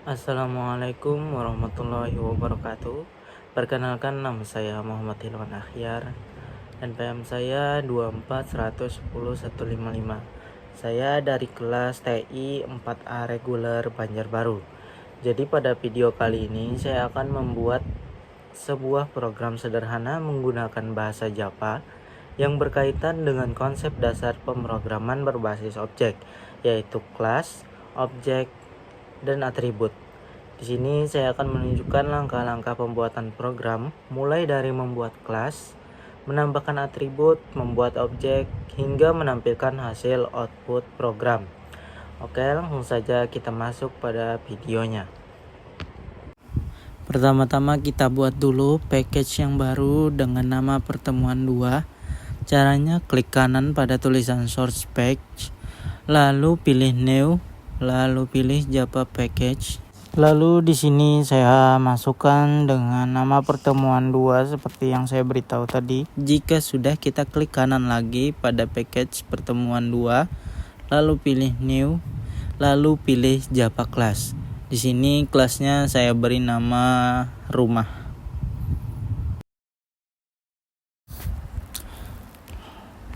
Assalamualaikum warahmatullahi wabarakatuh. Perkenalkan, nama saya Muhammad Hilman Akhyar. NPM saya 2410155. Saya dari kelas TI 4A reguler Banjarbaru. Jadi pada video kali ini saya akan membuat sebuah program sederhana menggunakan bahasa Java yang berkaitan dengan konsep dasar pemrograman berbasis objek, yaitu kelas, objek, dan atribut. Di sini saya akan menunjukkan langkah-langkah pembuatan program, mulai dari membuat kelas, menambahkan atribut, membuat objek, hingga menampilkan hasil output program. Oke, langsung saja kita masuk pada videonya. Pertama-tama kita buat dulu package yang baru dengan nama pertemuan 2. Caranya klik kanan pada tulisan source page, lalu pilih new, lalu pilih Java package. Lalu di sini saya masukkan dengan nama pertemuan 2 seperti yang saya beritahu tadi. Jika sudah, kita klik kanan lagi pada package pertemuan 2, lalu pilih new, lalu pilih Java class. Di sini kelasnya saya beri nama rumah.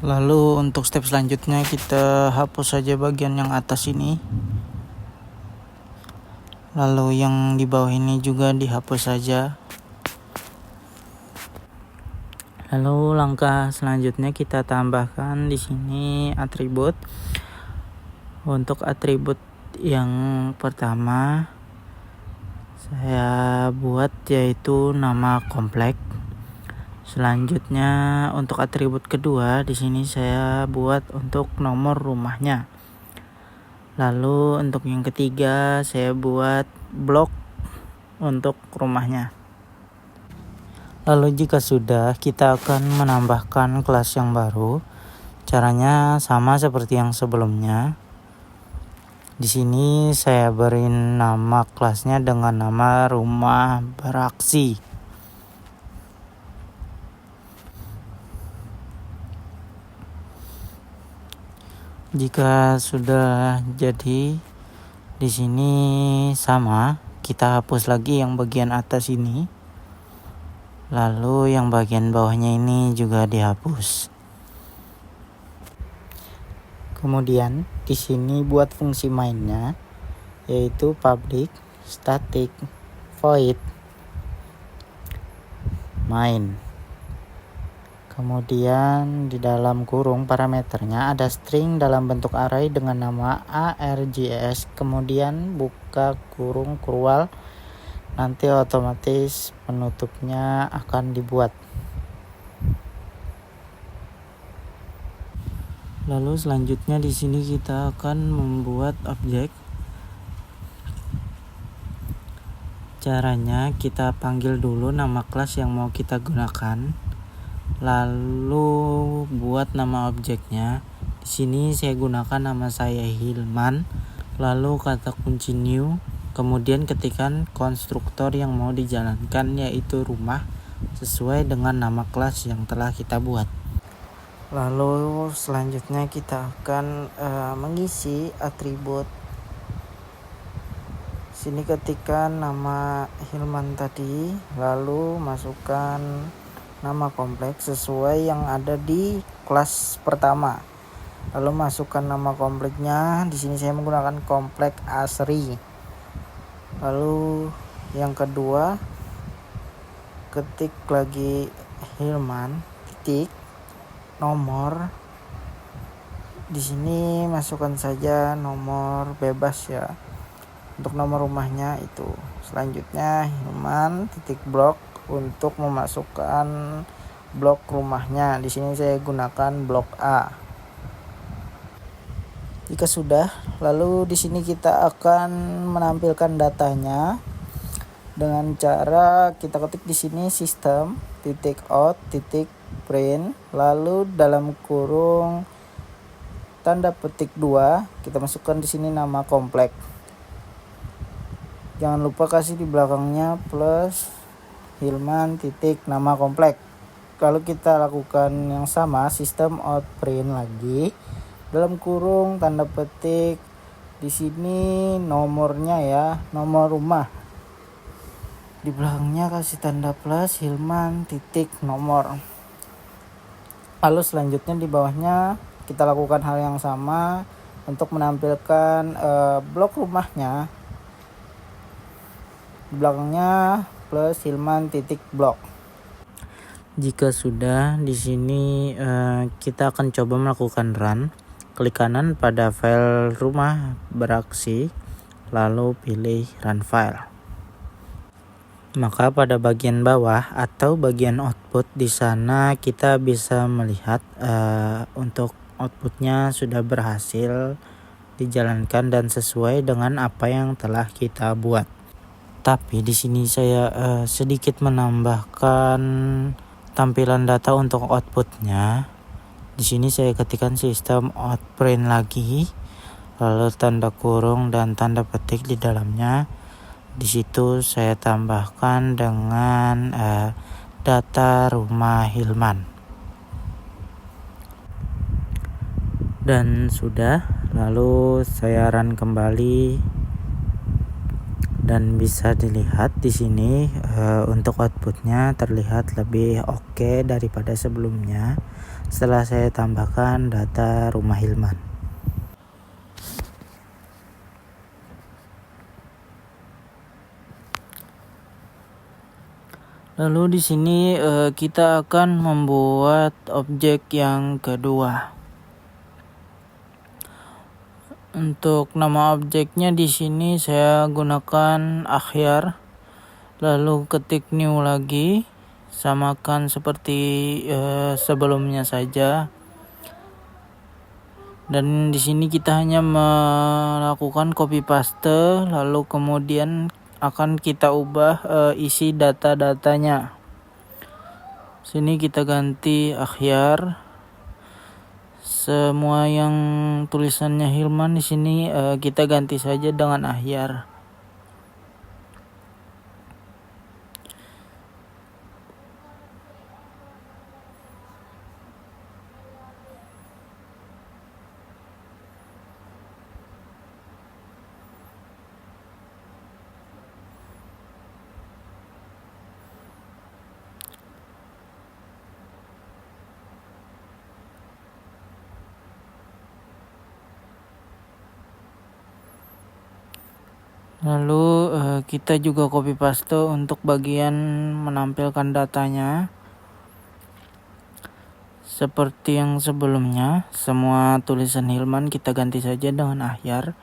Lalu untuk step selanjutnya kita hapus saja bagian yang atas ini. Lalu yang di bawah ini juga dihapus saja. Lalu langkah selanjutnya kita tambahkan di sini atribut. Untuk atribut yang pertama saya buat yaitu nama komplek. Selanjutnya untuk atribut kedua di sini saya buat untuk nomor rumahnya. Lalu untuk yang ketiga saya buat blok untuk rumahnya. Lalu jika sudah, kita akan menambahkan kelas yang baru. Caranya sama seperti yang sebelumnya. Di sini saya beri nama kelasnya dengan nama rumah beraksi. Jika sudah jadi, di sini sama, kita hapus lagi yang bagian atas ini. Lalu yang bagian bawahnya ini juga dihapus. Kemudian di sini buat fungsi mainnya, yaitu public, static, void, main. Kemudian di dalam kurung parameternya ada string dalam bentuk array dengan nama args. Kemudian buka kurung crual, nanti otomatis penutupnya akan dibuat. Lalu selanjutnya di sini kita akan membuat objek. Caranya kita panggil dulu nama kelas yang mau kita gunakan. Lalu buat nama objeknya. Di sini saya gunakan nama saya Hilman. Lalu kata kunci new. Kemudian ketikkan konstruktor yang mau dijalankan, yaitu rumah, sesuai dengan nama kelas yang telah kita buat. Lalu selanjutnya kita akan mengisi atribut. Sini ketikkan nama Hilman tadi, lalu masukkan nama kompleks sesuai yang ada di kelas pertama. Lalu masukkan nama kompleknya. Di sini saya menggunakan komplek Asri. Lalu yang kedua, ketik lagi Hilman titik nomor. Di sini masukkan saja nomor bebas ya. Untuk nomor rumahnya itu. Selanjutnya Hilman titik blok untuk memasukkan blok rumahnya. Di sini saya gunakan blok A. Jika sudah, lalu di sini kita akan menampilkan datanya dengan cara kita ketik di sini sistem titik out titik print, lalu dalam kurung tanda petik 2 kita masukkan di sini nama komplek. Jangan lupa kasih di belakangnya plus Hilman titik nama komplek. Kalau kita lakukan yang sama, sistem out print lagi dalam kurung tanda petik Di sini nomornya ya, nomor rumah. Di belakangnya kasih tanda plus Hilman titik nomor. Lalu selanjutnya di bawahnya kita lakukan hal yang sama untuk menampilkan blok rumahnya. Di belakangnya plus Hilman titik blok. Jika sudah, di sini kita akan coba melakukan run. Klik kanan pada file rumah beraksi, lalu pilih run file. Maka pada bagian bawah atau bagian output di sana kita bisa melihat untuk outputnya sudah berhasil dijalankan dan sesuai dengan apa yang telah kita buat. Tapi di sini saya sedikit menambahkan tampilan data untuk outputnya. Di sini saya ketikkan sistem out print lagi, lalu tanda kurung dan tanda petik di dalamnya. Di situ saya tambahkan dengan data rumah Hilman. Dan sudah, lalu saya run kembali dan bisa dilihat di sini untuk outputnya terlihat lebih oke daripada sebelumnya setelah saya tambahkan data rumah Hilman. Lalu di sini kita akan membuat objek yang kedua. Untuk nama objeknya di sini saya gunakan akhyar. Lalu ketik new lagi, samakan seperti sebelumnya saja. Dan di sini kita hanya melakukan copy paste, lalu kemudian akan kita ubah isi data-datanya. Sini kita ganti akhyar. Semua yang tulisannya Hilman di sini kita ganti saja dengan akhyar. Lalu kita juga copy paste untuk bagian menampilkan datanya. Seperti yang sebelumnya, semua tulisan Hilman kita ganti saja dengan akhyar.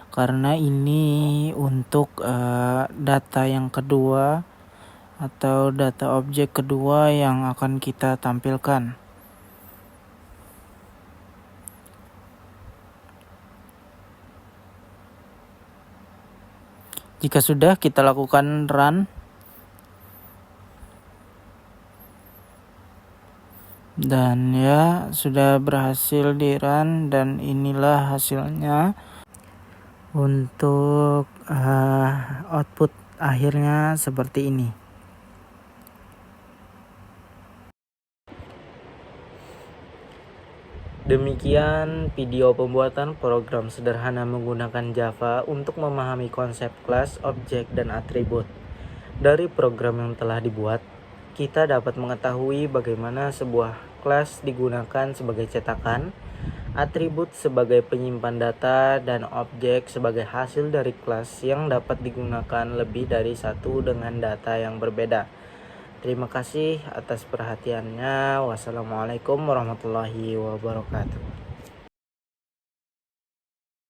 Karena ini untuk data yang kedua atau data objek kedua yang akan kita tampilkan. Jika sudah, kita lakukan run. Dan ya, sudah berhasil di run dan inilah hasilnya. Untuk output akhirnya seperti ini. Demikian video pembuatan program sederhana menggunakan Java untuk memahami konsep kelas, objek, dan atribut. Dari program yang telah dibuat, kita dapat mengetahui bagaimana sebuah kelas digunakan sebagai cetakan, atribut sebagai penyimpan data, dan objek sebagai hasil dari kelas yang dapat digunakan lebih dari satu dengan data yang berbeda. Terima kasih atas perhatiannya. Wassalamualaikum warahmatullahi wabarakatuh.